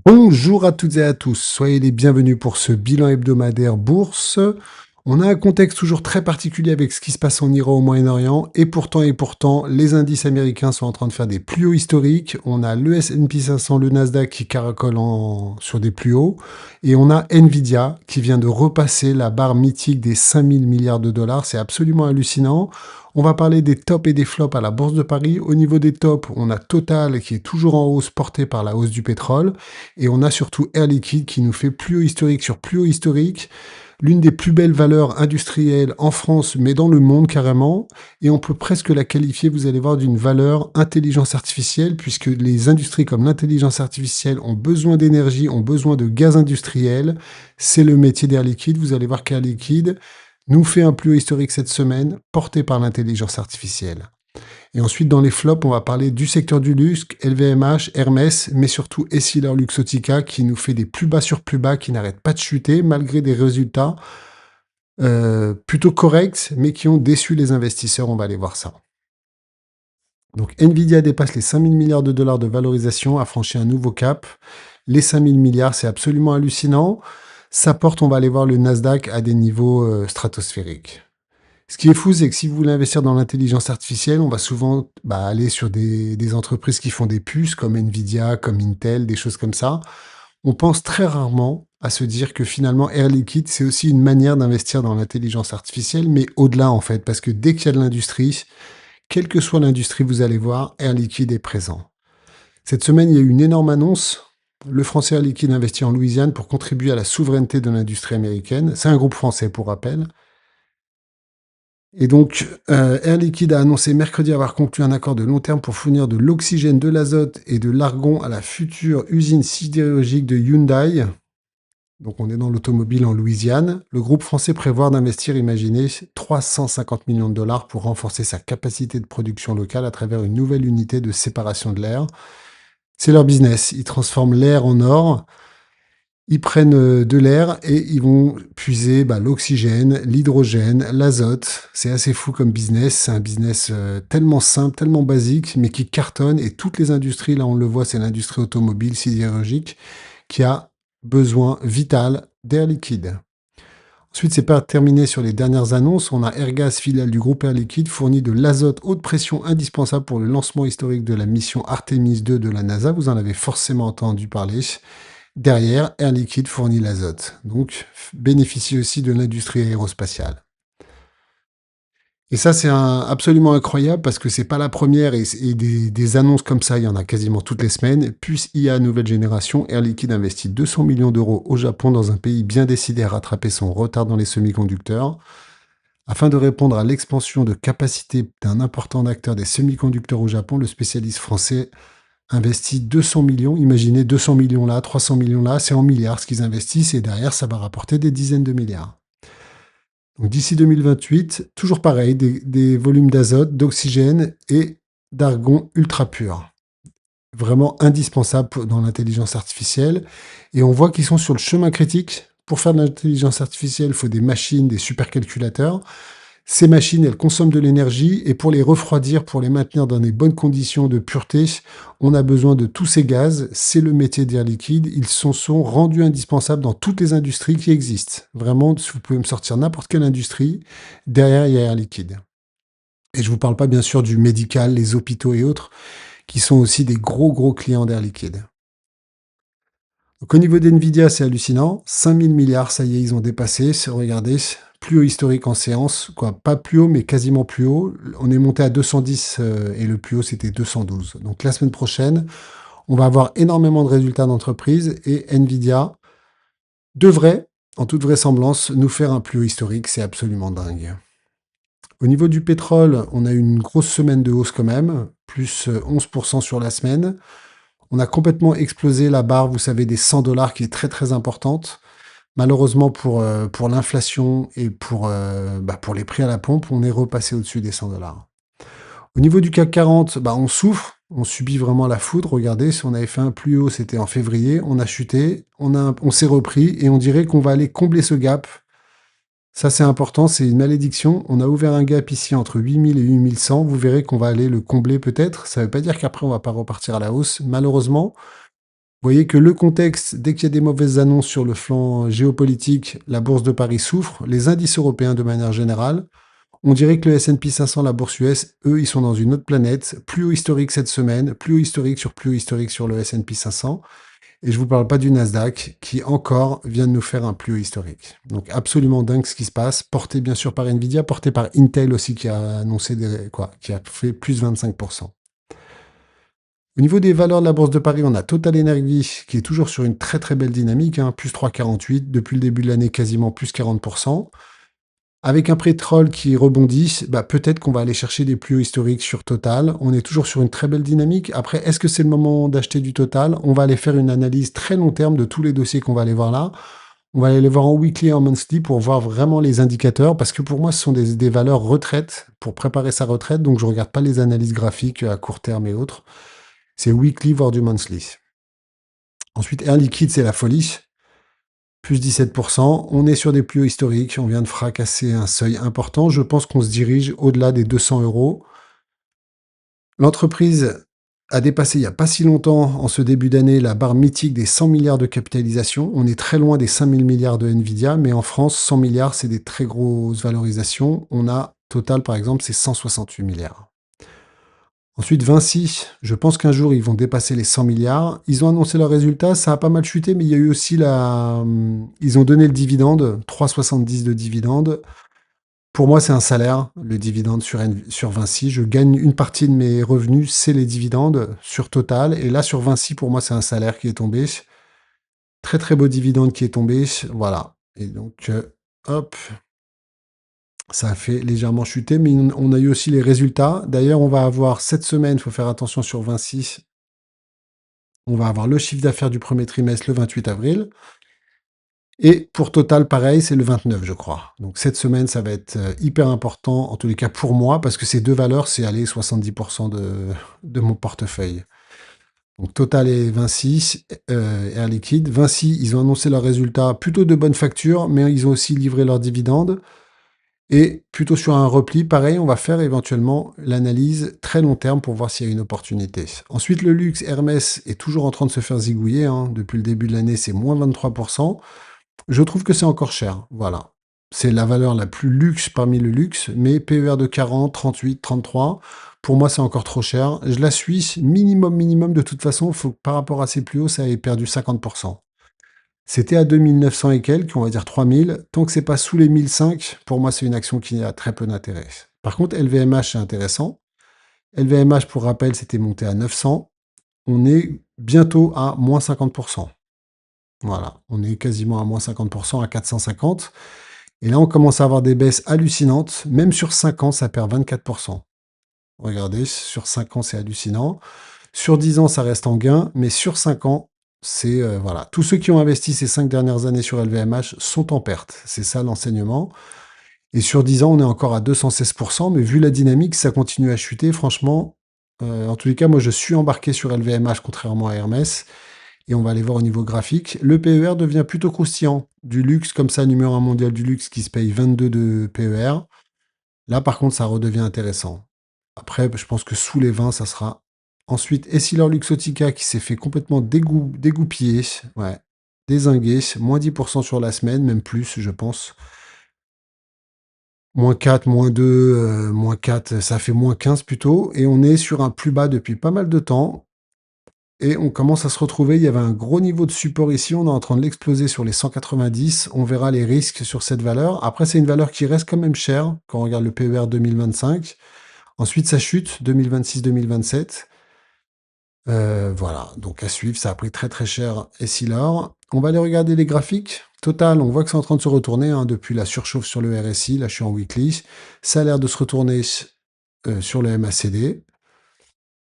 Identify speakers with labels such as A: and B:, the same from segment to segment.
A: Bonjour à toutes et à tous, soyez les bienvenus pour ce bilan hebdomadaire bourse. On a un contexte toujours très particulier avec ce qui se passe en Iran au Moyen-Orient et pourtant, les indices américains sont en train de faire des plus hauts historiques. On a le S&P 500, le Nasdaq qui caracole sur des plus hauts et on a Nvidia qui vient de repasser la barre mythique des 5000 milliards de dollars. C'est absolument hallucinant. On va parler des tops et des flops à la Bourse de Paris. Au niveau des tops, on a Total qui est toujours en hausse porté par la hausse du pétrole. Et on a surtout Air Liquide qui nous fait plus haut historique sur plus haut historique, l'une des plus belles valeurs industrielles en France, mais dans le monde carrément. Et on peut presque la qualifier, vous allez voir, d'une valeur intelligence artificielle, puisque les industries comme l'intelligence artificielle ont besoin d'énergie, ont besoin de gaz industriel. C'est le métier d'Air Liquide. Vous allez voir qu'Air Liquide nous fait un plus haut historique cette semaine, porté par l'intelligence artificielle. Et ensuite, dans les flops, on va parler du secteur du luxe, LVMH, Hermès, mais surtout Essilor Luxottica, qui nous fait des plus bas sur plus bas, qui n'arrêtent pas de chuter, malgré des résultats plutôt corrects, mais qui ont déçu les investisseurs. On va aller voir ça. Donc Nvidia dépasse les 5000 milliards de dollars de valorisation, a franchi un nouveau cap. Les 5000 milliards, c'est absolument hallucinant. Ça porte, on va aller voir le Nasdaq à des niveaux stratosphériques. Ce qui est fou, c'est que si vous voulez investir dans l'intelligence artificielle, on va souvent aller sur des entreprises qui font des puces comme Nvidia, comme Intel, des choses comme ça. On pense très rarement à se dire que finalement Air Liquide, c'est aussi une manière d'investir dans l'intelligence artificielle, mais au-delà en fait, parce que dès qu'il y a de l'industrie, quelle que soit l'industrie, vous allez voir, Air Liquide est présent. Cette semaine, il y a eu une énorme annonce. Le français Air Liquide investit en Louisiane pour contribuer à la souveraineté de l'industrie américaine. C'est un groupe français, pour rappel. Et donc, Air Liquide a annoncé mercredi avoir conclu un accord de long terme pour fournir de l'oxygène, de l'azote et de l'argon à la future usine sidérurgique de Hyundai. Donc, on est dans l'automobile en Louisiane. Le groupe français prévoit d'investir, imaginez, 350 millions de dollars pour renforcer sa capacité de production locale à travers une nouvelle unité de séparation de l'air. C'est leur business. Ils transforment l'air en or. Ils prennent de l'air et ils vont puiser l'oxygène, l'hydrogène, l'azote. C'est assez fou comme business. C'est un business tellement simple, tellement basique, mais qui cartonne. Et toutes les industries, là on le voit, c'est l'industrie automobile, sidérurgique, qui a besoin vital d'air liquide. Ensuite, c'est pas terminé sur les dernières annonces. On a Airgas, filiale du groupe Air Liquide, fournit de l'azote haute pression indispensable pour le lancement historique de la mission Artemis 2 de la NASA. Vous en avez forcément entendu parler. Derrière, Air Liquide fournit l'azote, donc bénéficie aussi de l'industrie aérospatiale. Et ça, c'est absolument incroyable parce que c'est pas la première et des annonces comme ça, il y en a quasiment toutes les semaines. Puce IA nouvelle génération, Air Liquide investit 200 millions d'euros au Japon dans un pays bien décidé à rattraper son retard dans les semi-conducteurs. Afin de répondre à l'expansion de capacité d'un important acteur des semi-conducteurs au Japon, le spécialiste français investit 200 millions, imaginez 200 millions là, 300 millions là, c'est en milliards ce qu'ils investissent et derrière ça va rapporter des dizaines de milliards. Donc d'ici 2028, toujours pareil, des volumes d'azote, d'oxygène et d'argon ultra pur. Vraiment indispensable dans l'intelligence artificielle. Et on voit qu'ils sont sur le chemin critique. Pour faire de l'intelligence artificielle, il faut des machines, des supercalculateurs. Ces machines, elles consomment de l'énergie et pour les refroidir, pour les maintenir dans des bonnes conditions de pureté, on a besoin de tous ces gaz. C'est le métier d'Air Liquide. Ils sont rendus indispensables dans toutes les industries qui existent. Vraiment, si vous pouvez me sortir n'importe quelle industrie, derrière, il y a Air Liquide. Et je ne vous parle pas bien sûr du médical, les hôpitaux et autres, qui sont aussi des gros clients d'Air Liquide. Donc au niveau d'NVIDIA, c'est hallucinant. 5000 milliards, ça y est, ils ont dépassé. Regardez, plus haut historique en séance. Pas plus haut, mais quasiment plus haut. On est monté à 210 et le plus haut, c'était 212. Donc la semaine prochaine, on va avoir énormément de résultats d'entreprise et NVIDIA devrait, en toute vraisemblance, nous faire un plus haut historique. C'est absolument dingue. Au niveau du pétrole, on a eu une grosse semaine de hausse quand même, plus 11% sur la semaine. On a complètement explosé la barre, vous savez, des 100 dollars qui est très importante. Malheureusement pour l'inflation et pour les prix à la pompe, on est repassé au-dessus des 100 dollars. Au niveau du CAC 40, on souffre, on subit vraiment la foudre. Regardez, si on avait fait un plus haut, c'était en février, on a chuté, on s'est repris et on dirait qu'on va aller combler ce gap. Ça, c'est important, c'est une malédiction. On a ouvert un gap ici entre 8000 et 8100. Vous verrez qu'on va aller le combler peut-être. Ça ne veut pas dire qu'après, on ne va pas repartir à la hausse, malheureusement. Vous voyez que le contexte, dès qu'il y a des mauvaises annonces sur le flanc géopolitique, la bourse de Paris souffre, les indices européens de manière générale. On dirait que le S&P 500, la bourse US, eux, ils sont dans une autre planète, plus haut historique cette semaine, plus haut historique sur plus haut historique sur le S&P 500. Et je vous parle pas du Nasdaq, qui encore vient de nous faire un plus haut historique. Donc absolument dingue ce qui se passe, porté bien sûr par Nvidia, porté par Intel aussi, qui a annoncé qui a fait plus 25%. Au niveau des valeurs de la bourse de Paris, on a Total Energy qui est toujours sur une très très belle dynamique, hein, plus 3,48, depuis le début de l'année quasiment plus 40%. Avec un pétrole qui rebondit, bah, peut-être qu'on va aller chercher des plus hauts historiques sur Total. On est toujours sur une très belle dynamique. Après, est-ce que c'est le moment d'acheter du Total? On va aller faire une analyse très long terme de tous les dossiers qu'on va aller voir là. On va aller les voir en weekly et en monthly pour voir vraiment les indicateurs, parce que pour moi, ce sont des valeurs retraite pour préparer sa retraite. Donc, je ne regarde pas les analyses graphiques à court terme et autres. C'est weekly, voire du monthly. Ensuite, Air Liquide, c'est la folie. Plus 17%. On est sur des plus hauts historiques. On vient de fracasser un seuil important. Je pense qu'on se dirige au-delà des 200 euros. L'entreprise a dépassé il n'y a pas si longtemps, en ce début d'année, la barre mythique des 100 milliards de capitalisation. On est très loin des 5000 milliards de Nvidia, mais en France, 100 milliards, c'est des très grosses valorisations. On a, Total, par exemple, c'est 168 milliards. Ensuite, Vinci, je pense qu'un jour, ils vont dépasser les 100 milliards. Ils ont annoncé leurs résultats, ça a pas mal chuté, mais il y a eu aussi ils ont donné le dividende, 3,70 de dividende. Pour moi, c'est un salaire, le dividende sur Vinci. Je gagne une partie de mes revenus, c'est les dividendes sur Total. Et là, sur Vinci, pour moi, c'est un salaire qui est tombé. Très, très beau dividende qui est tombé. Voilà. Et donc, hop, ça a fait légèrement chuter, mais on a eu aussi les résultats. D'ailleurs, on va avoir cette semaine, il faut faire attention sur Vinci. On va avoir le chiffre d'affaires du premier trimestre le 28 avril. Et pour Total, pareil, c'est le 29, je crois. Donc cette semaine, ça va être hyper important, en tous les cas pour moi, parce que ces deux valeurs, c'est aller 70% de mon portefeuille. Donc Total et Vinci, Air Liquide. Vinci, ils ont annoncé leurs résultats plutôt de bonne facture, mais ils ont aussi livré leurs dividendes. Et plutôt sur un repli, pareil, on va faire éventuellement l'analyse très long terme pour voir s'il y a une opportunité. Ensuite, le luxe, Hermès est toujours en train de se faire zigouiller, hein. Depuis le début de l'année, c'est moins 23%. Je trouve que c'est encore cher, voilà. C'est la valeur la plus luxe parmi le luxe, mais PER de 40, 38, 33, pour moi c'est encore trop cher. Je la suis minimum de toute façon, faut que par rapport à ses plus hauts, ça ait perdu 50%. C'était à 2900 et quelques, on va dire 3000. Tant que c'est pas sous les 1005, pour moi c'est une action qui a très peu d'intérêt. Par contre, LVMH c'est intéressant. LVMH, pour rappel, c'était monté à 900. On est bientôt à moins 50%. Voilà, on est quasiment à moins 50%, à 450. Et là, on commence à avoir des baisses hallucinantes. Même sur 5 ans, ça perd 24%. Regardez, sur 5 ans, c'est hallucinant. Sur 10 ans, ça reste en gain. Mais sur 5 ans, c'est... voilà. Tous ceux qui ont investi ces 5 dernières années sur LVMH sont en perte. C'est ça l'enseignement. Et sur 10 ans, on est encore à 216%. Mais vu la dynamique, ça continue à chuter. Franchement, en tous les cas, moi, je suis embarqué sur LVMH, contrairement à Hermès. Et on va aller voir au niveau graphique. Le PER devient plutôt croustillant. Du luxe, comme ça, numéro 1 mondial du luxe qui se paye 22 de PER. Là, par contre, ça redevient intéressant. Après, je pense que sous les 20, ça sera. Ensuite, Essilor Luxottica qui s'est fait complètement dégoupiller. Ouais. Dézinguer. Moins 10% sur la semaine, même plus, je pense. Moins 4, moins 2, moins 4, ça fait moins 15 plutôt. Et on est sur un plus bas depuis pas mal de temps. Et on commence à se retrouver, il y avait un gros niveau de support ici, on est en train de l'exploser sur les 190, on verra les risques sur cette valeur. Après, c'est une valeur qui reste quand même chère quand on regarde le PER 2025. Ensuite, ça chute 2026-2027. Voilà, donc à suivre, ça a pris très très cher Essilor. On va aller regarder les graphiques. Total, on voit que c'est en train de se retourner hein, depuis la surchauffe sur le RSI. Là, je suis en weekly. Ça a l'air de se retourner sur le MACD.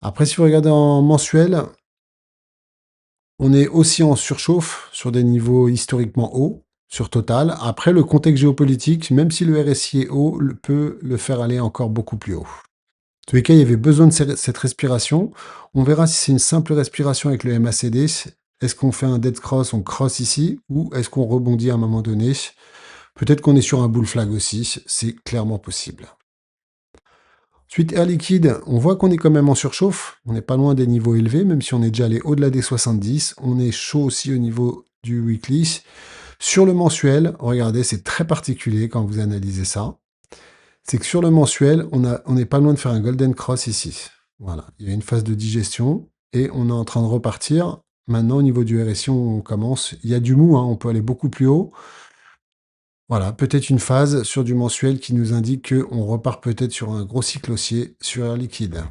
A: Après, si vous regardez en mensuel, on est aussi en surchauffe sur des niveaux historiquement hauts, sur Total. Après, le contexte géopolitique, même si le RSI est haut, peut le faire aller encore beaucoup plus haut. En tous les cas, il y avait besoin de cette respiration. On verra si c'est une simple respiration avec le MACD. Est-ce qu'on fait un dead cross, on cross ici, ou est-ce qu'on rebondit à un moment donné? Peut-être qu'on est sur un bull flag aussi, c'est clairement possible. Ensuite, Air Liquide, on voit qu'on est quand même en surchauffe. On n'est pas loin des niveaux élevés, même si on est déjà allé au-delà des 70. On est chaud aussi au niveau du weekly. Sur le mensuel, regardez, c'est très particulier quand vous analysez ça. C'est que sur le mensuel, on n'est pas loin de faire un Golden Cross ici. Voilà, il y a une phase de digestion et on est en train de repartir. Maintenant, au niveau du RSI, on commence. Il y a du mou, hein, on peut aller beaucoup plus haut. Voilà, peut-être une phase sur du mensuel qui nous indique qu'on repart peut-être sur un gros cycle haussier sur Air Liquide.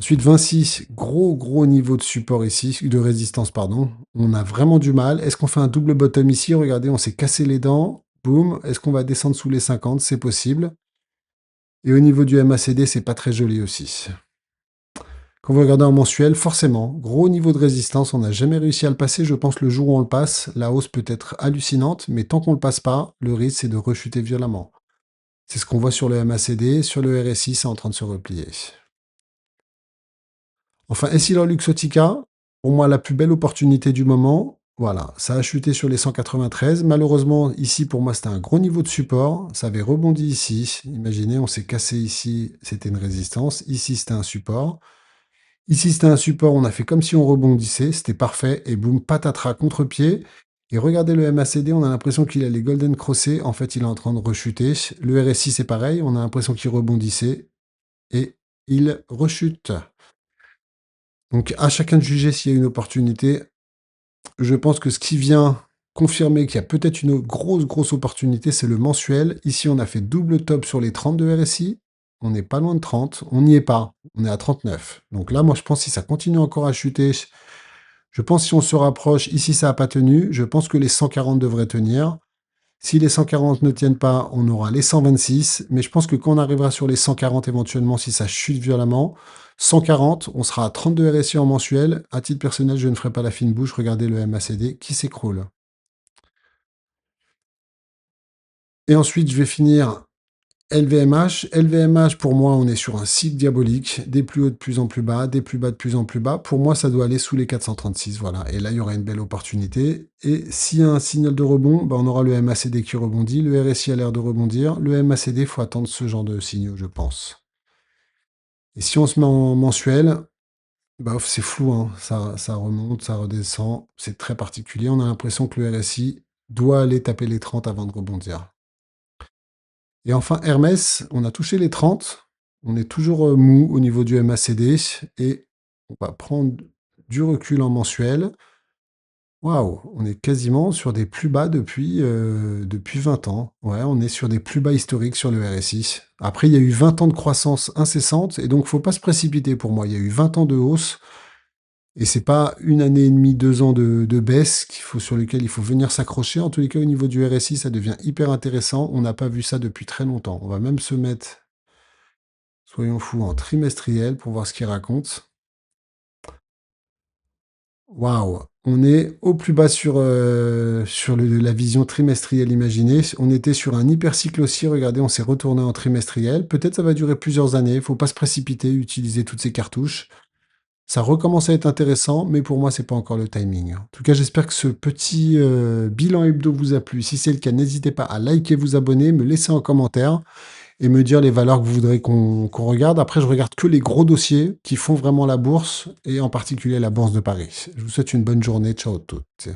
A: Ensuite, 26, gros niveau de support ici, de résistance, pardon. On a vraiment du mal. Est-ce qu'on fait un double bottom ici? Regardez, on s'est cassé les dents. Boum. Est-ce qu'on va descendre sous les 50? C'est possible. Et au niveau du MACD, c'est pas très joli aussi. Quand vous regardez en mensuel, forcément, gros niveau de résistance, on n'a jamais réussi à le passer. Je pense que le jour où on le passe, la hausse peut être hallucinante, mais tant qu'on ne le passe pas, le risque, c'est de rechuter violemment. C'est ce qu'on voit sur le MACD, sur le RSI, c'est en train de se replier. Enfin, Essilor Luxottica, pour moi, la plus belle opportunité du moment. Voilà, ça a chuté sur les 193. Malheureusement, ici, pour moi, c'était un gros niveau de support. Ça avait rebondi ici. Imaginez, on s'est cassé ici, c'était une résistance. Ici, c'était un support. Ici, c'était un support, on a fait comme si on rebondissait. C'était parfait. Et boum, patatras, contre-pied. Et regardez le MACD, on a l'impression qu'il allait golden crosser. En fait, il est en train de rechuter. Le RSI, c'est pareil. On a l'impression qu'il rebondissait. Et il rechute. Donc, à chacun de juger s'il y a une opportunité. Je pense que ce qui vient confirmer qu'il y a peut-être une grosse opportunité, c'est le mensuel. Ici, on a fait double top sur les 30 de RSI. On n'est pas loin de 30. On n'y est pas. On est à 39. Donc là, moi, je pense que si ça continue encore à chuter, je pense que si on se rapproche, ici, ça n'a pas tenu. Je pense que les 140 devraient tenir. Si les 140 ne tiennent pas, on aura les 126. Mais je pense que quand on arrivera sur les 140 éventuellement, si ça chute violemment, 140, on sera à 32 RSI en mensuel. À titre personnel, je ne ferai pas la fine bouche. Regardez le MACD qui s'écroule. Et ensuite, je vais finir LVMH. LVMH, pour moi, on est sur un cycle diabolique. Des plus hauts de plus en plus bas, des plus bas de plus en plus bas. Pour moi, ça doit aller sous les 436. Voilà. Et là, il y aura une belle opportunité. Et s'il y a un signal de rebond, ben, on aura le MACD qui rebondit. Le RSI a l'air de rebondir. Le MACD, il faut attendre ce genre de signaux, je pense. Et si on se met en mensuel, bah, c'est flou, hein. Ça remonte, ça redescend. C'est très particulier. On a l'impression que le RSI doit aller taper les 30 avant de rebondir. Et enfin, Hermès, on a touché les 30. On est toujours mou au niveau du MACD. Et on va prendre du recul en mensuel. Waouh, on est quasiment sur des plus bas depuis 20 ans. Ouais, on est sur des plus bas historiques sur le RSI. Après, il y a eu 20 ans de croissance incessante. Et donc, il ne faut pas se précipiter pour moi. Il y a eu 20 ans de hausse. Et c'est pas une année et demie, 2 ans de baisse sur lequel il faut venir s'accrocher. En tous les cas, au niveau du RSI, ça devient hyper intéressant. On n'a pas vu ça depuis très longtemps. On va même se mettre, soyons fous, en trimestriel pour voir ce qu'il raconte. Waouh! On est au plus bas sur la vision trimestrielle imaginée. On était sur un hypercycle aussi. Regardez, on s'est retourné en trimestriel. Peut-être ça va durer plusieurs années. Il ne faut pas se précipiter, utiliser toutes ces cartouches. Ça recommence à être intéressant, mais pour moi, c'est pas encore le timing. En tout cas, j'espère que ce petit bilan hebdo vous a plu. Si c'est le cas, n'hésitez pas à liker, vous abonner, me laisser en commentaire et me dire les valeurs que vous voudrez qu'on regarde. Après, je regarde que les gros dossiers qui font vraiment la bourse et en particulier la bourse de Paris. Je vous souhaite une bonne journée. Ciao à toutes.